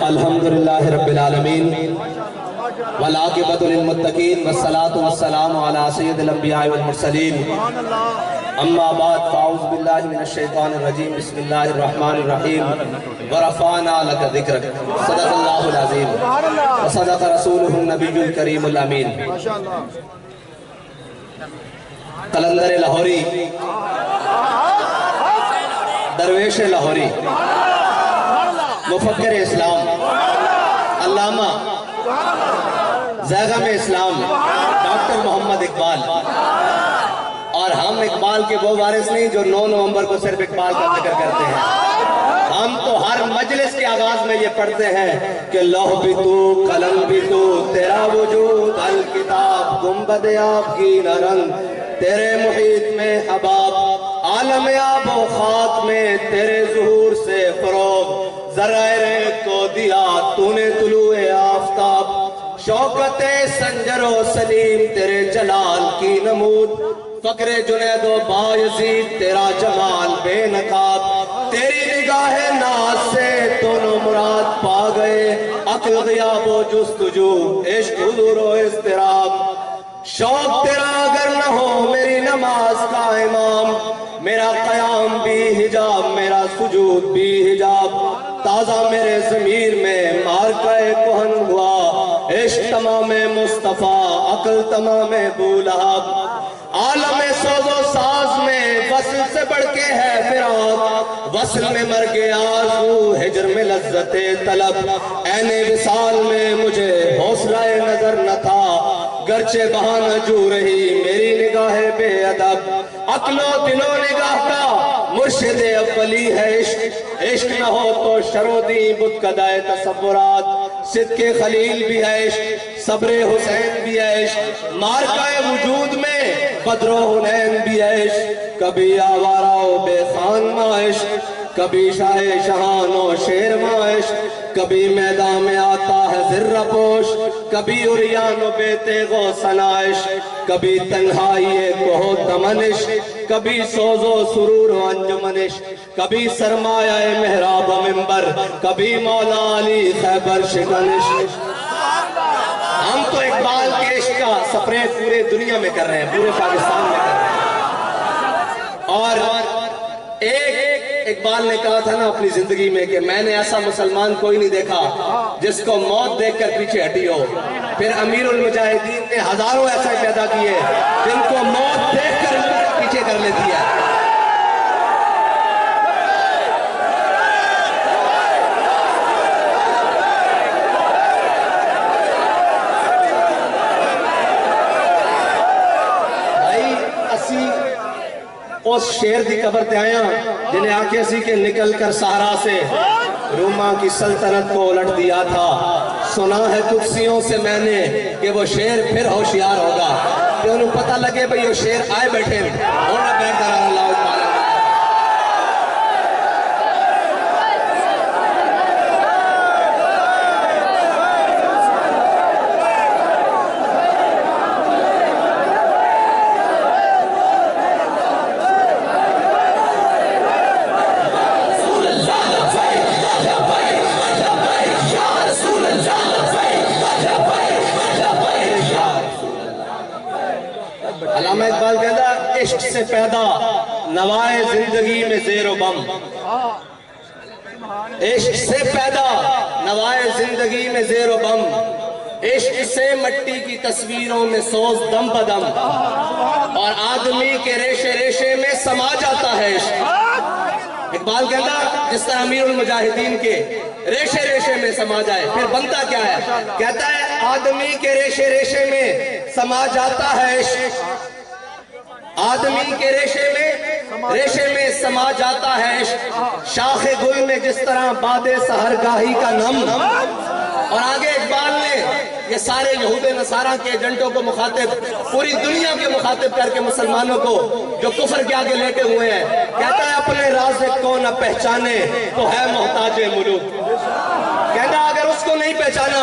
الحمدللہ رب العالمین والعاقبۃ للمتقین والصلاۃ والسلام علی سید الانبیاء والمرسلین اما بعد فاعوذ باللہ من الشیطان الرجیم بسم اللہ الرحمن الرحیم ورفعنا لک ذکرک صدق اللہ العظیم وصدق رسولہ النبی الکریم الامین قلندر لاہوری درویش لاہوری مفکر اسلام علامہ زیغم اسلام ڈاکٹر محمد اقبال، اور ہم اقبال کے وہ وارث نہیں جو 9 نومبر کو صرف اقبال کا ذکر کرتے ہیں. ہم تو ہر مجلس کے آغاز میں یہ پڑھتے ہیں کہ لوح بھی تو قلم بھی تو تیرا وجود الکتاب گنبد آب کی نہ رنگ تیرے محیط میں حباب عالم آب و خاک میں تیرے ظہور سے فروغ ذرائع کو دیا تو نے طلوع آفتاب شوکت سنجر و سلیم تیرے جلال کی نمود فقر جنید و بایزید تیرا جمال بے نقاب تیری نگاہ ناز سے دونوں مراد پا گئے عقل غیاب و جستجو عشق حضور و اضطراب شوق تیرا اگر نہ ہو میری نماز کا امام میرا قیام بھی حجاب میرا سجود بھی حجاب تازہ میرے ضمیر میں مارکہ کہن ہوا عشق تمام مصطفیٰ عقل تمام بولہب عالم سوز و ساز میں وصل سے بڑھ کے ہے فراق وصل میں مرگ آرزو ہجر میں لذت طلب عین وصال میں مجھے حوصلہ نظر نہ تھا گرچہ بہانہ جو رہی میری نگاہ بے ادب عقل و دل و نگاہ کا مرشد اولی ہے عشق نہ ہو تو شرودی بت قدائے تصورات صدق خلیل بھی ہے عشق صبر حسین بھی ہے عشق مارکہ وجود میں بدر و حنین بھی ہے عشق کبھی آوارہ و بے خان ماں عشق کبھی شاہ شہان و شیر ماں عشق کبھی میدان میں آتا ہے ذرہ پوش کبھی عریان و بے تیغ و ثنا عشق کبھی تنہائی کوہ دمن عشق کبھی سوز و سرور و انجمن عشق کبھی سرمایہ محراب و منبر کبھی مولا علی خیبر شکن عشق. ہم تو اقبال کے عشق کا سپریٹ پورے دنیا میں کر رہے ہیں پورے پاکستان میں کر رہے ہیں. اور ایک اقبال نے کہا تھا نا اپنی زندگی میں کہ میں نے ایسا مسلمان کوئی نہیں دیکھا جس کو موت دیکھ کر پیچھے ہٹی ہو. پھر امیر المجاہدین نے ہزاروں ایسے پیدا کیے جن کو موت دیکھ کر پیچھے کر لیتی ہے. اس شیر دی قبر تے آیا جنہیں آنکھیں سی کہ نکل کر صحرا سے روما کی سلطنت کو الٹ دیا تھا سنا ہے قدسیوں سے میں نے کہ وہ شیر پھر ہوشیار ہوگا کہ انہوں پتہ لگے بھئی وہ شیر آئے بیٹھے ہونا بہتر اللہ تعالیٰ. علامہ اقبال کہتا عشق سے پیدا نوائے زندگی میں زیر و بم عشق سے پیدا نوائے زندگی میں زیر و بم عشق سے مٹی کی تصویروں میں سوز دم بدم اور آدمی کے ریشے ریشے میں سما جاتا ہے عشق. اقبال کہتا جس طرح امیر المجاہدین کے ریشے ریشے میں سما جائے پھر بنتا کیا ہے کہتا ہے آدمی کے ریشے ریشے میں سما جاتا ہے عشق آدمی کے ریشے میں سما جاتا ہے عشق شاخ گل میں جس طرح باد سحرگاہی کا نم. اور آگے اقبال نے یہ سارے یہود نصارہ کے ایجنٹوں کو مخاطب پوری دنیا کے مخاطب کر کے مسلمانوں کو جو کفر کے آگے لیٹے ہوئے ہیں کہتا ہے اپنے رازق کو نہ پہچانے تو ہے محتاج ملوک. کہتا اگر اس کو نہیں پہچانا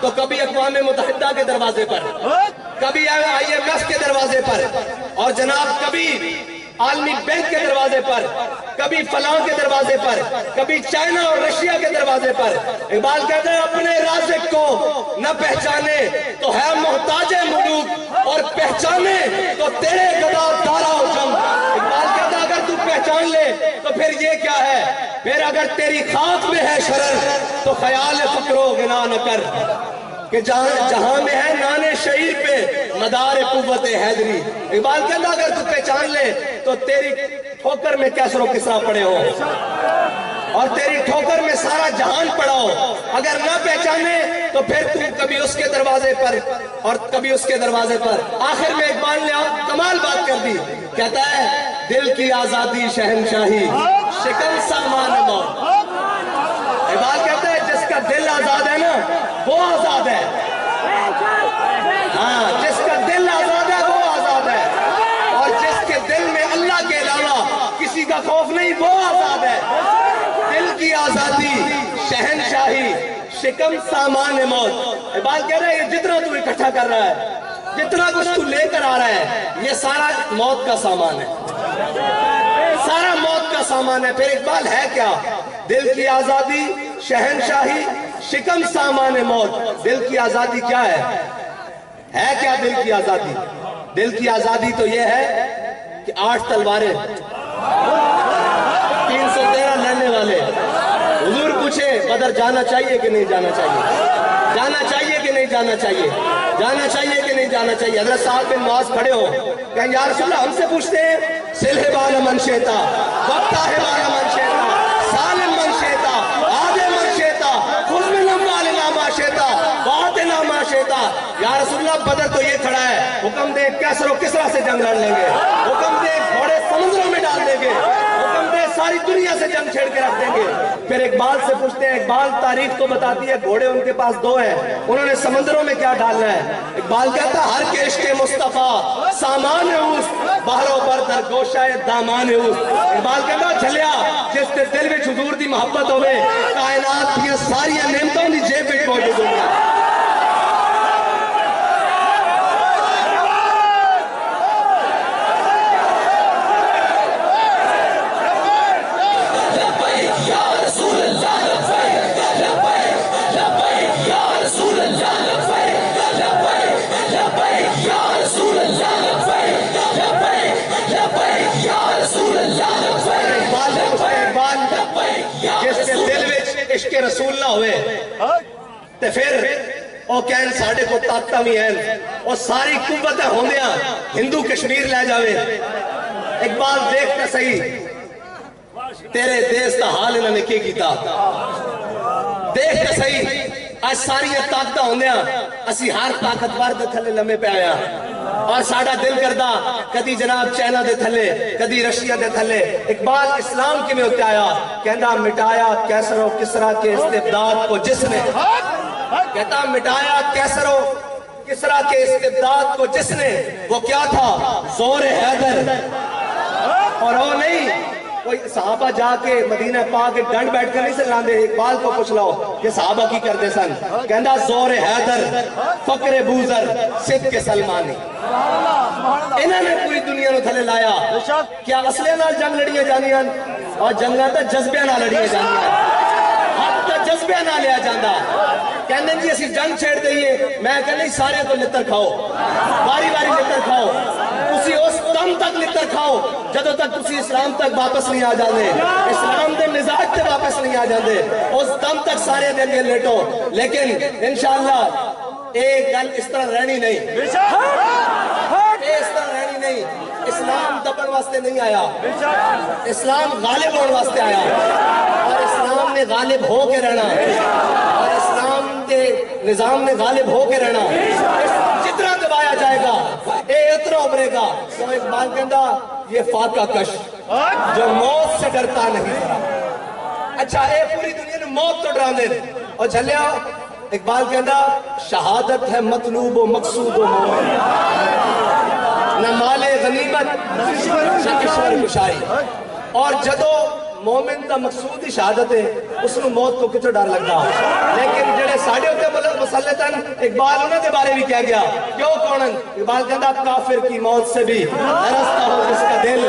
تو کبھی اقوام متحدہ کے دروازے پر کبھی IMF کے دروازے پر اور جناب کبھی عالمی بینک کے دروازے پر، کبھی فلاں کے دروازے پر، کبھی چائنا اور رشیا کے دروازے پر۔ اقبال کہتے ہیں اپنے رازق کو نہ پہچانے تو ہے محتاج ملوک، اور پہچانے تو تیرے گدا دارا و جم۔ اقبال کہتا ہے اگر تو پہچان لے تو پھر یہ کیا ہے، پھر اگر تیری خاک میں ہے شرر تو خیال فکر و غنا نہ کر، کہ جہاں میں ہے نانے شعیر پہ مدار قوت حیدری۔ اقبال کہتا اگر تو پہچان لے تو تیری ٹھوکر میں کیسر و کسرا پڑے ہو، اور تیری ٹھوکر میں سارا جہان پڑا ہو۔ اگر نہ پہچانے تو پھر تم کبھی اس کے دروازے پر اور کبھی اس کے دروازے پر۔ آخر میں اقبال نے کمال بات کر دی، کہتا ہے دل کی آزادی شہنشاہی شکن سامان موت۔ اقبال کہتا ہے جس کا دل آزاد ہے نا وہ آزاد ہے، ہاں جس کا دل آزاد ہے وہ آزاد ہے، اور جس کے دل میں اللہ کے علاوہ کسی کا خوف نہیں وہ آزاد ہے۔ دل کی آزادی شہنشاہی شکم سامان موت۔ اقبال کہہ رہا ہے یہ جتنا تو اکٹھا کر رہا ہے، جتنا کچھ تو لے کر آ رہا ہے، یہ سارا موت کا سامان ہے، سارا موت کا سامان ہے۔ پھر اقبال ہے کیا؟ دل کی آزادی شہنشاہی شکم سامان موت۔ دل کی آزادی کیا ہے کیا دل کی آزادی؟ دل کی آزادی تو یہ ہے کہ 8 تلواریں 313 لڑنے والے۔ حضور پوچھے بدر جانا چاہیے کہ نہیں جانا چاہیے، جانا چاہیے کہ نہیں جانا چاہیے، جانا چاہیے کہ نہیں جانا چاہیے۔ حضرت سعد بن معاذ کھڑے ہو کہیں یا رسول اللہ ہم سے پوچھتے ہیں سلح بالا من شیتا وقتا ہے بالا من شیتا سالم من شیتا آدھے من شیتا خود من اموال ما شیتا بات ما شیتا۔ یا رسول اللہ بدر تو یہ کھڑا ہے، حکم دے کیسر و کسرا سے جنگ لڑ لیں گے، حکم دے گھوڑے سمندروں میں ڈال دیں گے، حکم دے ساری دنیا سے جنگ چھیڑ کے رکھ دیں گے۔ پھر اقبال سے پوچھتے ہیں، اقبال تاریخ تو بتاتی ہے گھوڑے ان کے پاس 2 ہیں، انہوں نے سمندروں میں کیا ڈالنا ہے؟ اقبال کہتا ہر کے عشق مصطفیٰ سامان اوس بہرو بر در گوشہ دامان اوس۔ اقبال کہتا جھلیا جس کے دل میں حضور دی محبت ہوئے کائنات کی ساری نعمتوں دی جیب میں موجود ہوگی۔ عشق رسول نہ ہوئے تے پھر او کہن ساڑھے کو طاقتہ بھی ہیں اور ساری قوتیں ہوندیاں ہندو کشمیر لے جاوے۔ اقبال دیکھتا صحیح تیرے دیس تا حال انہوں نے کی کیتا، دیکھتا صحیح آج ساری طاقتہ ہوندیاں اسی ہر طاقتور دے تھلے لمحے پہ آیا، اور ساڑھا دل کردہ کدی جناب چائنا دے تھلے کدی رشیا دے تھلے۔ اقبال اسلام کے میں ہوتے آیا کہندہ مٹایا کیسر و کسرا کے استبداد کو جس نے، کہتا مٹایا کیسر و کسرا کے استبداد کو جس نے، وہ کیا تھا زور حیدر، اور وہ نہیں کوئی صحابہ جا کے مدینہ پاک کے ڈنڈ بیٹھ کر نہیں سلاندے۔ اقبال کو پوچھ لو کہ صحابہ کی کرتے سن، کہندہ زور حیدر فقر بوزر صدق سلمانی۔ انہوں نے پوری دنیا نو تھلے لایا، کیا اصلے نال جنگ لڑیے جانیاں اور جنگاں تا جذبے نال لڑیے جانیاں، حق تا جذبے نال لیا جاندہ۔ کہنے جی اسی جنگ چھیڑ دئیے، میں کہنے سارے تو لتر کھاؤ، باری باری لتر کھاؤ، تسی اس دم تک لتر کھاؤ جدو تک تسی اسلام تک واپس نہیں آ جاندے، اسلام دے مزاج تے واپس نہیں آ جاندے، اس دم تک سارے دن یہ لیٹو۔ لیکن انشاءاللہ ایک گل اس طرح رہنی نہیں، اس طرح رہنی نہیں۔ اسلام دبن واسطے نہیں آیا، اسلام غالب ہونے واسطے آیا، اور اسلام نے غالب ہو کے رہنا، اور اسلام کے نظام نے غالب ہو کے رہنا۔ جتنا دبایا جائے گا اے اتنا ابھرے گا۔ تو اقبال کہندہ یہ فاقہ کش جو موت سے ڈرتا نہیں۔ اچھا اے پوری دنیا نے موت تو ڈران دے، اور جھلیا اقبال کہندہ شہادت ہے مطلوب و مقصود و مومن، نہ مال غنیمت نہ کشور کشائی۔ اور جدو مومن دا مقصود ہی شہادت ہے، اس نے موت کو کچھ ڈر لگتا، لیکن جڑے ساڑھے ہوتے مسلطن اقبال انہوں نے بارے بھی کہہ گیا کیوں کونن؟ اقبال کہندہ کافر کی موت سے بھی ہرستا ہو جس کا دل،